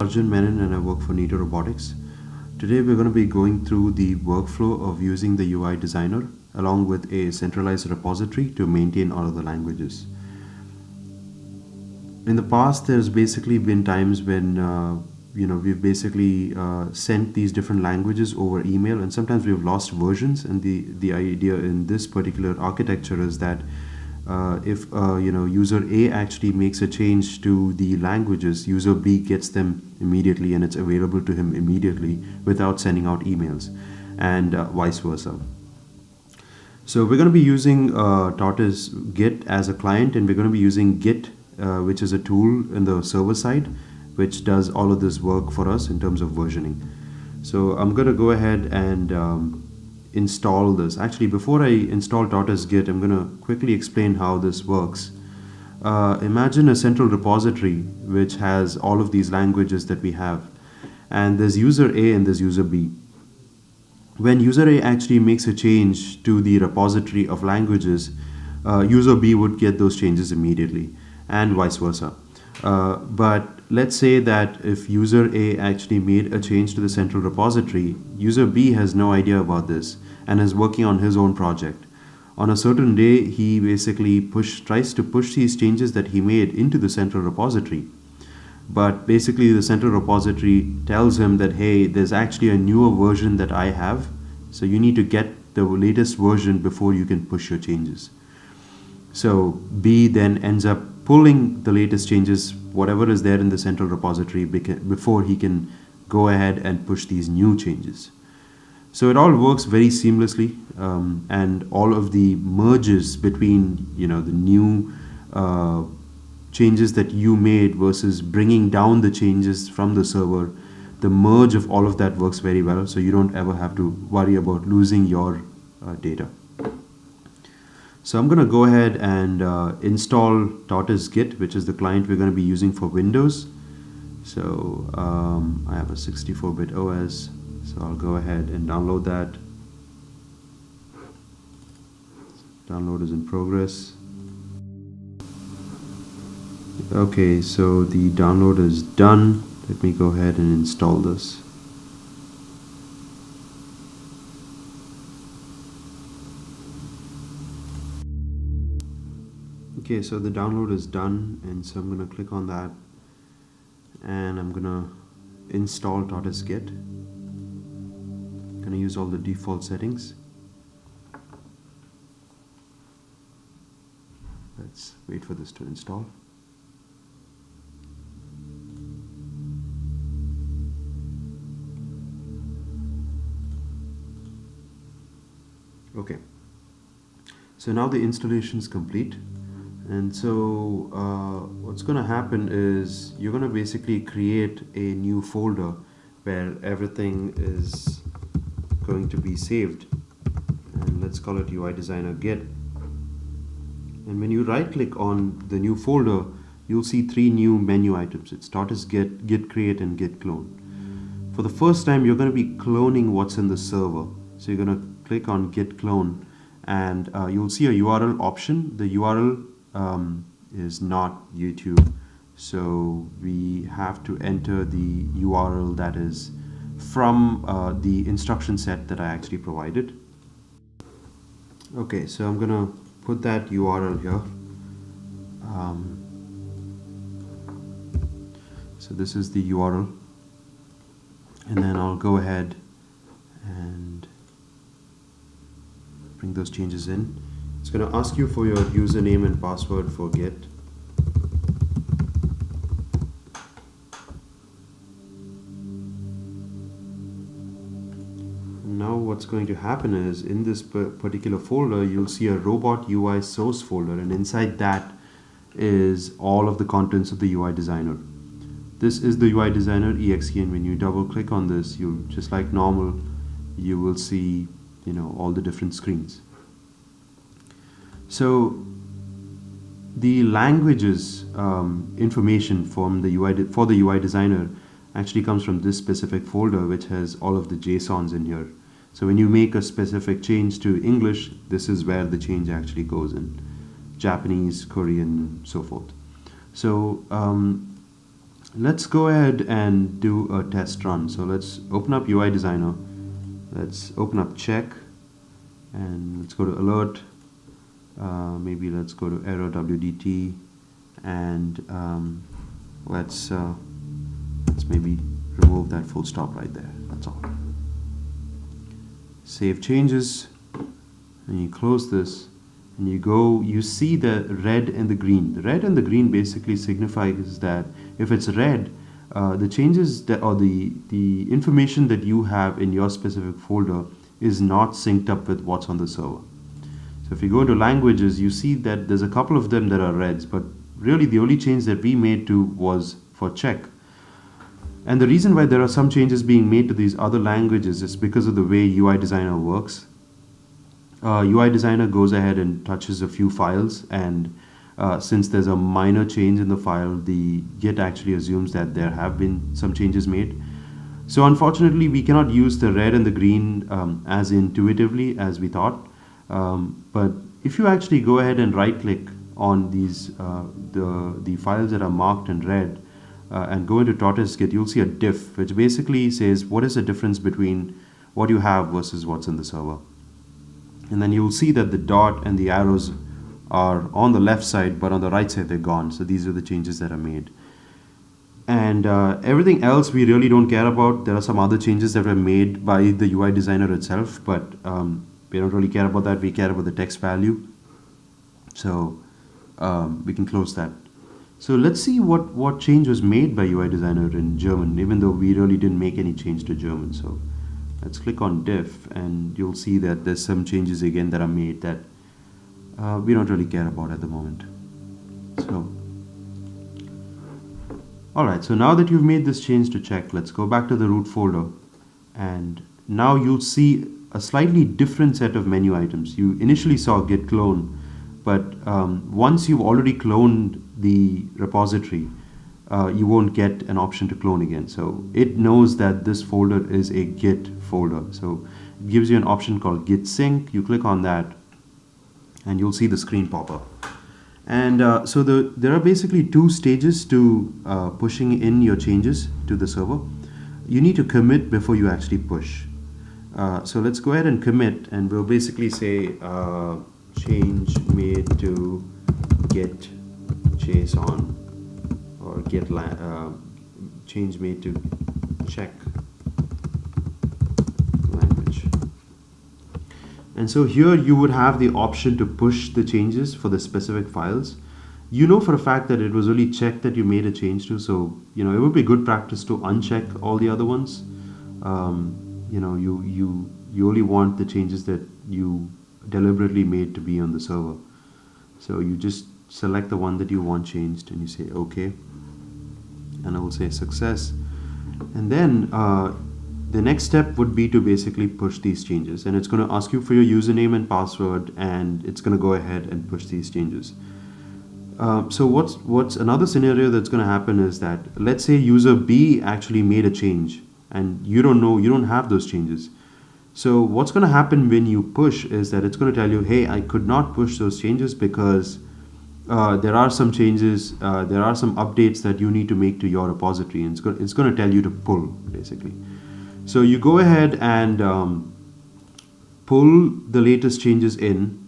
Arjun Menon and I work for Neato Robotics. Today we're going to be going through the workflow of using the UI designer along with a centralized repository to maintain all of the languages. In the past, there's basically been times when we've basically sent these different languages over email, and sometimes we've lost versions. And the idea in this particular architecture is that if user A actually makes a change to the languages, user B gets them immediately and it's available to him immediately without sending out emails, and vice versa. So we're going to be using Tortoise Git as a client, and we're going to be using Git, which is a tool in the server side, which does all of this work for us in terms of versioning. So I'm going to go ahead and install this. Actually, before I install Tortoise Git, I'm going to quickly explain how this works. Imagine a central repository which has all of these languages that we have, and there's user A and there's user B. When user A actually makes a change to the repository of languages, user B would get those changes immediately, and vice versa. But let's say that if user A actually made a change to the central repository, user B has no idea about this and is working on his own project. On a certain day, he basically tries to push these changes that he made into the central repository. But basically the central repository tells him that, hey, there's actually a newer version that I have, so you need to get the latest version before you can push your changes. So B then ends up pulling the latest changes, whatever is there in the central repository, before he can go ahead and push these new changes. So it all works very seamlessly, and all of the merges between the new changes that you made versus bringing down the changes from the server, the merge of all of that works very well, so you don't ever have to worry about losing your data. So I'm going to go ahead and install Tortoise Git, which is the client we're going to be using for Windows. So I have a 64-bit OS, so I'll go ahead and download that. Download is in progress. Okay, so the download is done. Let me go ahead and install this. Okay, so the download is done, and so I'm going to click on that and I'm going to install Tortoise Git. I'm going to use all the default settings. Let's wait for this to install. Okay, so now the installation is complete. And so what's going to happen is you're going to basically create a new folder where everything is going to be saved, and let's call it UIdesigner Git. And when you right click on the new folder, you'll see three new menu items. It's Tortoise Git, Git Create, and Git Clone. For the first time, you're going to be cloning what's in the server. So you're going to click on Git Clone, and you'll see a URL option. The URL is not YouTube, so we have to enter the URL that is from the instruction set that I actually provided. Okay, so I'm gonna put that URL here. So this is the URL, and then I'll go ahead and bring those changes in. It's going to ask you for your username and password for Git. Now what's going to happen is in this particular folder, you'll see a robot UI source folder, and inside that is all of the contents of the UI designer. This is the UI designer exe, and when you double click on this, you just like normal, you will see all the different screens. So the languages information from the for the UI designer actually comes from this specific folder, which has all of the JSONs in here. So when you make a specific change to English, this is where the change actually goes in. Japanese, Korean, so forth. So Let's go ahead and do a test run. So let's open up UI Designer. Let's open up check, and let's go to alert. Maybe let's go to error WDT, and let's maybe remove that full stop right there. That's all. Save changes, and you close this, and you see the red and the green. The red and the green basically signifies that if it's red, the changes that, or the information that you have in your specific folder is not synced up with what's on the server. So if you go into languages, you see that there's a couple of them that are reds, but really the only change that we made to was for check. And the reason why there are some changes being made to these other languages is because of the way UI Designer works. UI Designer goes ahead and touches a few files, and since there's a minor change in the file, the Git actually assumes that there have been some changes made. So unfortunately, we cannot use the red and the green as intuitively as we thought. But if you actually go ahead and right-click on these the files that are marked in red and go into tortoise Git, you'll see a diff, which basically says what is the difference between what you have versus what's in the server. And then you'll see that the dot and the arrows are on the left side, but on the right side they're gone. So these are the changes that are made. And everything else we really don't care about. There are some other changes that were made by the UI Designer itself, but we don't really care about that. We care about the text value. So we can close that. So let's see what change was made by UI Designer in German, even though we really didn't make any change to German. So let's click on diff, and you'll see that there's some changes again that are made that we don't really care about at the moment. So, alright, so now that you've made this change to check, let's go back to the root folder, and now you'll see a slightly different set of menu items. You initially saw git clone, but once you've already cloned the repository, you won't get an option to clone again. So it knows that this folder is a Git folder. So it gives you an option called Git sync. You click on that, and you'll see the screen pop up. And so there are basically two stages to pushing in your changes to the server. You need to commit before you actually push. So let's go ahead and commit, and we'll basically say change made to get JSON, or get change made to check language. And so here you would have the option to push the changes for the specific files. You know for a fact that it was only check that you made a change to, so it would be good practice to uncheck all the other ones. You only want the changes that you deliberately made to be on the server. So you just select the one that you want changed, and you say OK, and I will say success. And then the next step would be to basically push these changes, and it's going to ask you for your username and password, and it's going to go ahead and push these changes. So what's another scenario that's going to happen is that, let's say user B actually made a change, and you don't have those changes. So what's going to happen when you push is that it's going to tell you, hey, I could not push those changes because there are some changes, there are some updates that you need to make to your repository, and it's going to tell you to pull, basically. So you go ahead and pull the latest changes in,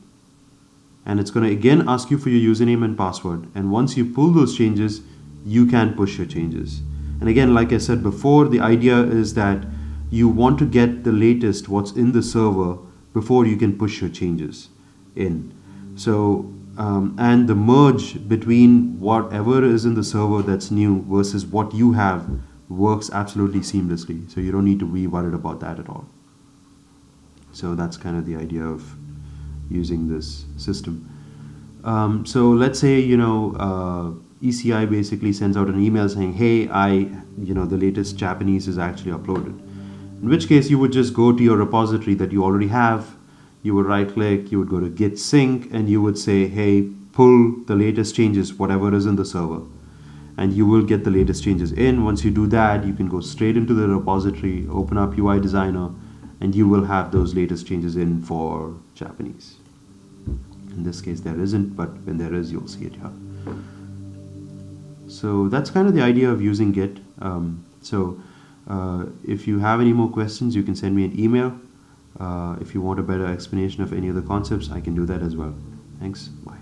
and it's going to again ask you for your username and password, and once you pull those changes, you can push your changes. And again, like I said before, the idea is that you want to get the latest, what's in the server, before you can push your changes in. So and the merge between whatever is in the server that's new versus what you have works absolutely seamlessly. So you don't need to be worried about that at all. So that's kind of the idea of using this system. So let's say ECI basically sends out an email saying, hey, the latest Japanese is actually uploaded. In which case you would just go to your repository that you already have, you would right click, you would go to git sync, and you would say, hey, pull the latest changes, whatever is in the server. And you will get the latest changes in. Once you do that, you can go straight into the repository, open up UI Designer, and you will have those latest changes in for Japanese. In this case there isn't, but when there is, you'll see it here. So that's kind of the idea of using Git. If you have any more questions, you can send me an email. If you want a better explanation of any of the concepts, I can do that as well. Thanks. Bye.